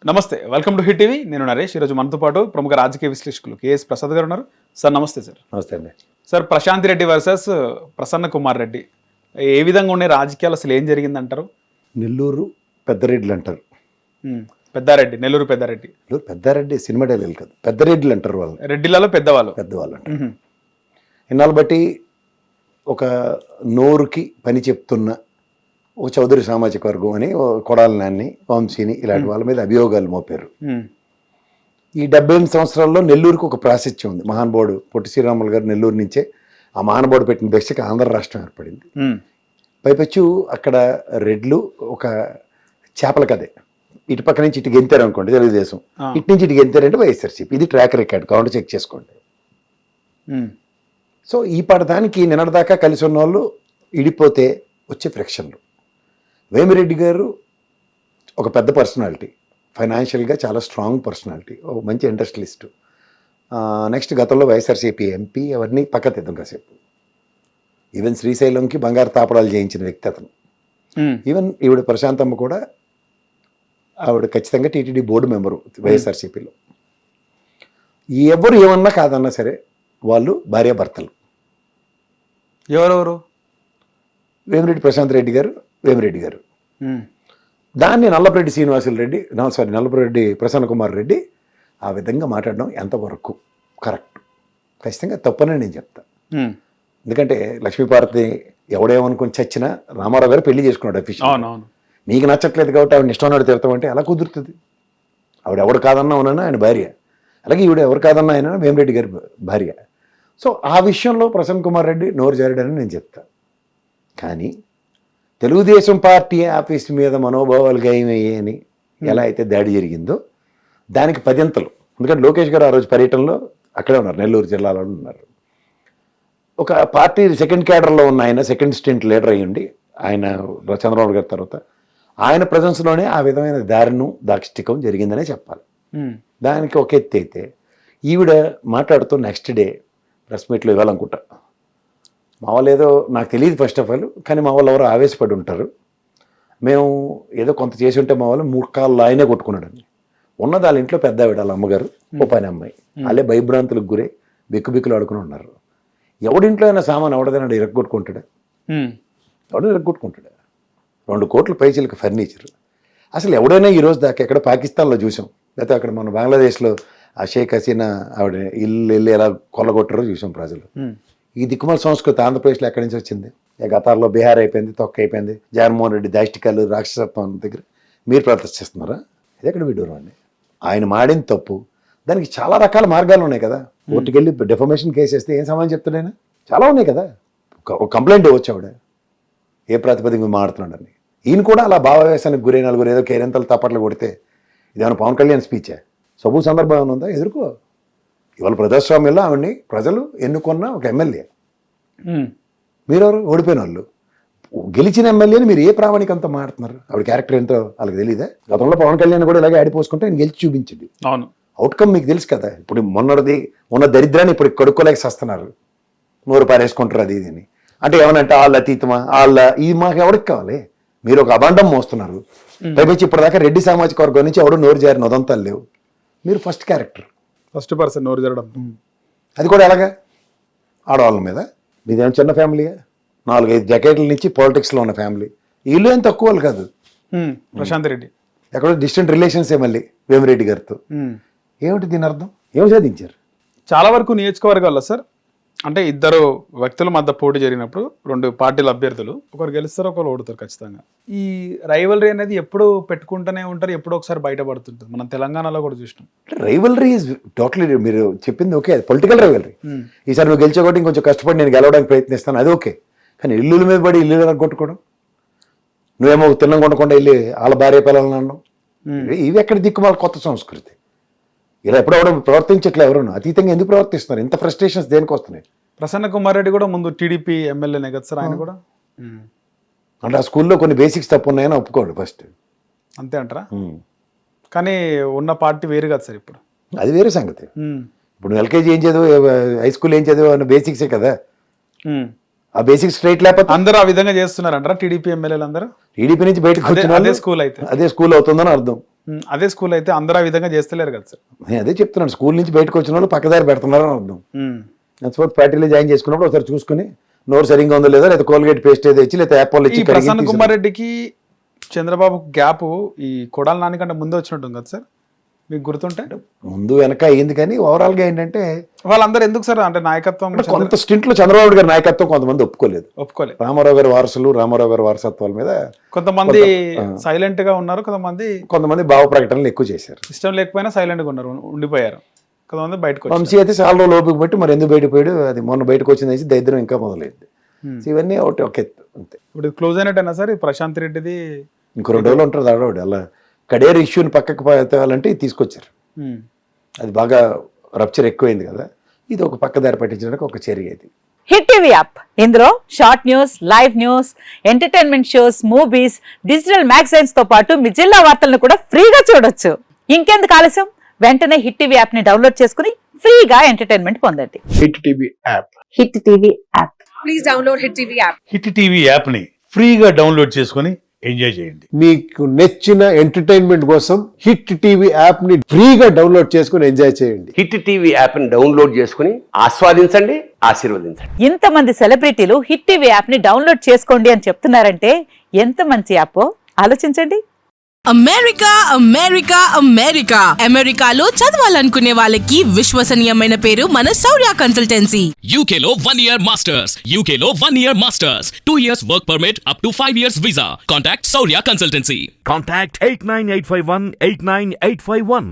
నమస్తే, welcome to hit TV. నేను నరేష్. ఈరోజు మనతో పాటు ప్రముఖ రాజకీయ విశ్లేషకులు కేఎస్ ప్రసాద్ గారు ఉన్నారు. సార్ నమస్తే. సార్ నమస్తే అండి. సార్, ప్రశాంత్ రెడ్డి వర్సెస్ ప్రసన్న కుమార్ రెడ్డి, ఏ విధంగా ఉన్నాయి రాజకీయాలు? అసలు ఏం జరిగింది అంటారు? నెల్లూరు పెద్దరెడ్డిలు అంటారు. పెద్దారెడ్డి, నెల్లూరు పెద్దారెడ్డి. పెద్దారెడ్డి సినిమా డైలాగ్ కాదు, పెద్దరెడ్డిలు అంటారు. వాళ్ళు రెడ్డిలలో పెద్దవాళ్ళు అంటారు. ఇన్నాళ్ళు బట్టి ఒక నోరుకి పని చెప్తున్న ఒక చౌదరి సామాజిక వర్గం అని కొడాలి నాన్ని, వంశీని ఇలాంటి వాళ్ళ మీద అభియోగాలు మోపారు. ఈ 78 సంవత్సరాల్లో నెల్లూరుకు ఒక ప్రాశస్త్యం ఉంది. మహానుభావుడు పొట్టి శ్రీరాములు గారు నెల్లూరు నుంచే ఆ మహానుభావుడు పెట్టిన భిక్షకి ఆంధ్ర రాష్ట్రం ఏర్పడింది. పైపెచ్చు అక్కడ రెడ్లు ఒక చేపల కదే, ఇటు పక్క నుంచి ఇటు గెంతారు అనుకోండి తెలుగుదేశం, ఇటు నుంచి ఇటు గెంతారంటే వైఎస్ఆర్సీపీ. ఇది ట్రాక్ రికార్డ్, కౌంటర్ చెక్ చేసుకోండి. సో ఈ పడదానికి నిన్నటిదాకా కలిసి ఉన్న వాళ్ళు ఇడిపోతే వచ్చే ఫ్రిక్షన్లు. వేమిరెడ్డి గారు ఒక పెద్ద పర్సనాలిటీ, ఫైనాన్షియల్గా చాలా స్ట్రాంగ్ పర్సనాలిటీ, ఒక మంచి ఇండస్ట్రియలిస్టు. నెక్స్ట్ గతంలో వైఎస్ఆర్సీపీ ఎంపీ, అవన్నీ పక్క తెద్దాం కాసేపు. ఈవెన్ శ్రీశైలంకి బంగారు తాపడాలు చేయించిన వ్యక్తి అతను. ఈవెన్ ఈవిడ ప్రశాంతమ్మ కూడా, ఆవిడ ఖచ్చితంగా టీటీడీ బోర్డు మెంబరు వైఎస్ఆర్సీపీలో. ఎవరు ఏమన్నా కాదన్నా సరే వాళ్ళు భార్యాభర్తలు. ఎవరెవరు? వేమిరెడ్డి ప్రశాంత్ రెడ్డి గారు, వేమిరెడ్డి గారు. దాన్ని నల్లపురెడ్డి శ్రీనివాసులు రెడ్డి, నల్లపురెడ్డి ప్రసన్న కుమార్ రెడ్డి ఆ విధంగా మాట్లాడడం ఎంతవరకు కరెక్ట్? ఖచ్చితంగా తప్పనే నేను చెప్తా. ఎందుకంటే లక్ష్మీపార్వతి ఎవడేమనుకుని చచ్చినా రామారావు గారు పెళ్లి చేసుకున్నాడు అఫీషియల్. మీకు నచ్చట్లేదు కాబట్టి ఆవిడ ఇష్టం ఉన్నాడు తిడతామంటే ఎలా కుదురుతుంది? ఆవిడ ఎవడు కాదన్నా ఉన్నాను ఆయన భార్య, అలాగే ఈవిడ ఎవరు కాదన్నా ఆయన వేమిరెడ్డి గారి భార్య. సో ఆ విషయంలో ప్రసన్న కుమార్ రెడ్డి నోరు జారాడని నేను చెప్తా. కానీ తెలుగుదేశం పార్టీ ఆఫీస్ మీద మనోభావాలు గాయమయ్యాయని ఎలా అయితే దాడి జరిగిందో దానికి 10 అంతలు. ఎందుకంటే లోకేష్ గారు ఆ రోజు పర్యటనలో అక్కడే ఉన్నారు, నెల్లూరు జిల్లాలో ఉన్నారు. ఒక పార్టీ సెకండ్ క్యాడర్లో ఉన్న ఆయన, సెకండ్ స్టెంట్ లీడర్ అయ్యండి ఆయన చంద్రబాబు గారి తర్వాత, ఆయన ప్రజెన్స్లోనే ఆ విధమైన దాక్షిటికం జరిగిందనే చెప్పాలి. దానికి ఒక ఎత్తి అయితే ఈవిడ మాట్లాడుతూ నెక్స్ట్ డే ప్రెస్ మీట్లో ఇవ్వాలనుకుంటా. మా వాళ్ళు ఏదో నాకు తెలియదు ఫస్ట్ ఆఫ్ ఆల్, కానీ మా వాళ్ళు ఎవరో ఆవేశపడి ఉంటారు. మేము ఏదో కొంత చేసి ఉంటే మా వాళ్ళు 3 కాళ్ళు ఆయనే కొట్టుకున్నాడండి. ఉన్నది వాళ్ళ ఇంట్లో పెద్ద ఆవిడ, వాళ్ళ అమ్మగారు, ఓ పని అమ్మాయి, వాళ్ళే భయభ్రాంతులకు గురే బిక్కుబిక్కులు ఆడుకుని ఉన్నారు. ఎవడింట్లో అయినా సామాన్ ఎవడదైనా ఇరగొట్టుకుంటాడా? ఎవడో ఇరగొట్టుకుంటాడా? 2 కోట్ల పైచీలకు ఫర్నిచర్. అసలు ఎవడైనా ఈరోజు దాకా ఎక్కడ పాకిస్తాన్లో చూసాం, లేకపోతే అక్కడ మన బంగ్లాదేశ్లో ఆ షేక్ హసీనా ఆవిడ ఇల్లు వెళ్ళి ఎలా కొల్లగొట్టారో చూసాం ప్రజలు. ఈ దిక్కుమాల సంస్కృతి ఆంధ్రప్రదేశ్లో ఎక్కడి నుంచి వచ్చింది? గతాల్లో బీహార్ అయిపోయింది, తొక్క అయిపోయింది. జగన్మోహన్ రెడ్డి దాష్టికాలు, రాక్షసత్వం దగ్గర మీరు ప్రదర్శిస్తున్నారా? ఇది ఎక్కడ విడ్డూరం అండి? ఆయన మాడిన తప్పు, దానికి చాలా రకాల మార్గాలు ఉన్నాయి కదా. కోర్టుకెళ్ళి డెఫమేషన్ కేసు వేస్తే ఏం సమాధానం చెప్తాడైనా? చాలా ఉన్నాయి కదా. ఒక కంప్లైంట్ ఇవ్వచ్చు ఆవిడ ఏ ప్రాతిపదిక మాడుతున్నాడని. ఈయన కూడా అలా భావావేశానికి గురే నలుగురు ఏదో కేరింతలు తప్పట్లు కొడితే ఇదేమైనా పవన్ కళ్యాణ్ స్పీచే? సబు సందర్భం ఏమైనా ఉందా? ఎదుర్కో. ఇవాళ ప్రజాస్వామ్యంలో ఆవిడ్ని ప్రజలు ఎన్నుకున్న ఒక ఎమ్మెల్యే. మీరెవరు? ఓడిపోయిన వాళ్ళు. గెలిచిన ఎమ్మెల్యేని మీరు ఏ ప్రామాణికంతో మాడుతున్నారు? ఆవిడ క్యారెక్టర్ ఎంతో వాళ్ళకి తెలియదా? గతంలో పవన్ కళ్యాణ్ కూడా ఇలాగే ఆడిపోసుకుంటే ఆయన గెలిచి చూపించండి. అవును, అవుట్కమ్ మీకు తెలుసు కదా. ఇప్పుడు ఉన్న దరిద్రాన్ని ఇప్పుడు కడుక్కోలేక వస్తున్నారు, నోరు పారేసుకుంటారు అది ఇది అని. అంటే ఏమనంటే వాళ్ళ అతీతమా, ఇది మాకు ఎవరికి కావాలి? మీరు ఒక అభాండం మోస్తున్నారు. పైపచ్చి ఇప్పటిదాకా రెడ్డి సామాజిక వర్గం నుంచి ఎవడు నోరు జారిన ఉదంతాలు లేవు. మీరు ఫస్ట్ క్యారెక్టర్, ఫస్ట్ పర్సన్ నోరు జరగడం. అది కూడా ఎలాగా? ఆడవాళ్ళ మీద. మీదేమో చిన్న ఫ్యామిలీయా? 4-5 జకేట్ల నుంచి పాలిటిక్స్లో ఉన్న ఫ్యామిలీ. వీళ్ళు ఏం తక్కువ వాళ్ళు కాదు. ప్రశాంత్ రెడ్డి ఎక్కడో డిస్టెంట్ రిలేషన్సే మళ్ళీ వేమిరెడ్డి గారితో. ఏమిటి దీని అర్థం? ఏం సాధించారు? చాలా వరకు నియోజకవర్గాల్లో సార్, అంటే ఇద్దరు వ్యక్తుల మధ్య పోటీ జరిగినప్పుడు 2 పార్టీల అభ్యర్థులు, ఒకరు గెలుస్తారు, ఒకరు ఓడుతారు ఖచ్చితంగా. ఈ రైవలరీ అనేది ఎప్పుడు పెట్టుకుంటూనే ఉంటారు, ఎప్పుడో ఒకసారి బయటపడుతుంటుంది. మనం తెలంగాణలో కూడా చూసినాం. రైవలరీ ఈజ్ టోటలీ, మీరు చెప్పింది ఓకే, పొలిటికల్ రైవలరీ. ఈసారి నువ్వు గెలిచే కొట్టి ఇంకొంచెం కష్టపడి నేను గెలవడానికి ప్రయత్నిస్తాను, అది ఓకే. కానీ ఇల్లుల మీద పడి ఇల్లు కొట్టుకోవడం, నువ్వేమో తిన్నం కొనకుండా వెళ్ళి వాళ్ళ భార్య పిల్లలను అనడం, ఇవి ఎక్కడ దిక్కుమాల కొత్త సంస్కృతి. ఇలా ఎప్పుడెవడో ప్రవర్తించట్లే. ఎవరు అతీతంగా ఎందుకు ప్రవర్తిస్తున్నారు? ఇంత ఫ్రస్ట్రేషన్స్ దేనికి వస్తున్నాయి? ప్రసన్న కుమార్ రెడ్డి కూడా ముందు టీడీపీ ఎమ్మెల్యేనే కదా సార్, ఆయన కూడా. అంటే ఆ స్కూల్లో కొన్ని బేసిక్స్ తప్పు ఉన్నాయని ఒప్పుకోడు ఫస్ట్. అంతే అంటారా? కానీ ఉన్న పార్టీ వేరు కదా సార్ ఇప్పుడు. అది వేరే సంగతి. ఇప్పుడు ఎల్కేజీ ఏం చదువు, హై స్కూల్ ఏం చదువు అన్న బేసిక్సే కదా. ఆ బేసిక్ స్ట్రైట్ లేకపోతే అందరూ ఆ విధంగా చేస్తున్నారంటారా టీడీపీ ఎమ్మెల్యేలు అందరూ? టీడీపీ నుంచి బయటకు వచ్చిన అదే వాళ్ళు స్కూల్ అయితే అదే స్కూల్ అవుతుందని అర్థం. అదే స్కూల్ అయితే అందరూ ఆ విధంగా చేస్తలేరు కదా సార్. నేను అదే చెప్తున్నాను, స్కూల్ నుంచి బయటకు వచ్చిన వాళ్ళు పక్కదారి పెడుతున్నారని అర్థం. నెక్స్ట్ పార్టీలో జాయిన్ చేసుకున్నప్పుడు ఒకసారి చూసుకుని నోరు సరిగ్గా ఉందో లేదా, లేదా కోల్గేట్ పేస్ట్ ఏదో ఇచ్చి, లేదా యాపిల్ ఈ ఇచ్చి ప్రసన్న కుమార్ రెడ్డికి చంద్రబాబు గ్యాప్ ఈ కొడాల నాని కంటే ముందే వచ్చినట్టుంది కదా సార్, మీకు గుర్తుంటే? ముందు వెనక అయ్యింది, కానీ ఓవరాల్ గా ఏంటంటే వాళ్ళందరూ ఎందుకు సార్ అంటే నాయకత్వం కొంత స్టింట్ లో చంద్రబాబు గారి నాయకత్వం కొంతమంది ఒప్పుకోలేదు. రామారావు గారి వారసులు, రామారావు గారి వారసత్వాల మీద కొంతమంది సైలెంట్ గా ఉన్నారు, కొంతమంది భావ ప్రకటనలు ఎక్కువ చేశారు. ఇష్టం లేకపోయినా సైలెంట్ గా ఉన్నారు, ఉండిపోయారు. కొంతమంది బయటకు వంశీ అయితే చాలా రోజులు ఓపిక బట్టి మరి ఎందుకు బయటకు పోయాడు, అది మొన్న బయటకు వచ్చింది దరిద్రం ఇంకా మొదలైంది. ఇవన్నీ ఒకటి ఒక ఎత్తు అంతే. ఇప్పుడు క్లోజ్ అయినట్టేనా సార్ ప్రశాంత్ రెడ్డిది? ఇంకో 2 రోజులు ఉంటుంది ఆడవాడు. అలా కడేర్ ఇష్యూని పక్కకు తేవాలంటే తీసుకొచ్చారు. అది బాగా రప్చర్ ఎక్కువైంది కదా, ఇది ఒక పక్క దారి పట్టించడానికి ఒక చర్య. ఇది హిట్ టీవీ యాప్, ఇందులో short news, live news, entertainment shows, movies, digital magazines తో పాటు మీ జిల్లా వార్తలను కూడా ఫ్రీగా చూడొచ్చు. ఇంకెందుకు ఆలస్యం, వెంటనే హిట్ టీవీ యాప్ ని డౌన్లోడ్ చేసుకుని ఫ్రీగా ఎంటర్టైన్మెంట్ పొందండి. Hit TV app. Hit TV app. Please download hit TV app. Hit TV app ని ఫ్రీగా డౌన్లోడ్ చేసుకొని ఎంజాయ్ చేయండి. మీకు నచ్చిన ఎంటర్టైన్మెంట్ కోసం హిట్ టీవీ యాప్ ని ఫ్రీగా డౌన్లోడ్ చేసుకుని ఎంజాయ్ చేయండి. హిట్ టీవీ యాప్ ని డౌన్లోడ్ చేసుకుని ఆస్వాదించండి, ఆశీర్వదించండి. ఇంతమంది సెలబ్రిటీలు హిట్ టీవీ యాప్ ని డౌన్లోడ్ చేసుకోండి అని చెప్తున్నారంటే ఎంత మంచి యాప్ ఆలోచించండి. అమెరికా అమెరికా అమెరికా అమెరికాలో చదవాలనుకునే వాళ్ళకి విశ్వసనీయమైన పేరు మన శౌర్య కన్సల్టెన్సీ. UK లో 1 year masters, UK లో 1 year masters, 2 years work permit up to 5 years visa. Contact Saurya Consultancy. Contact 89851 89851.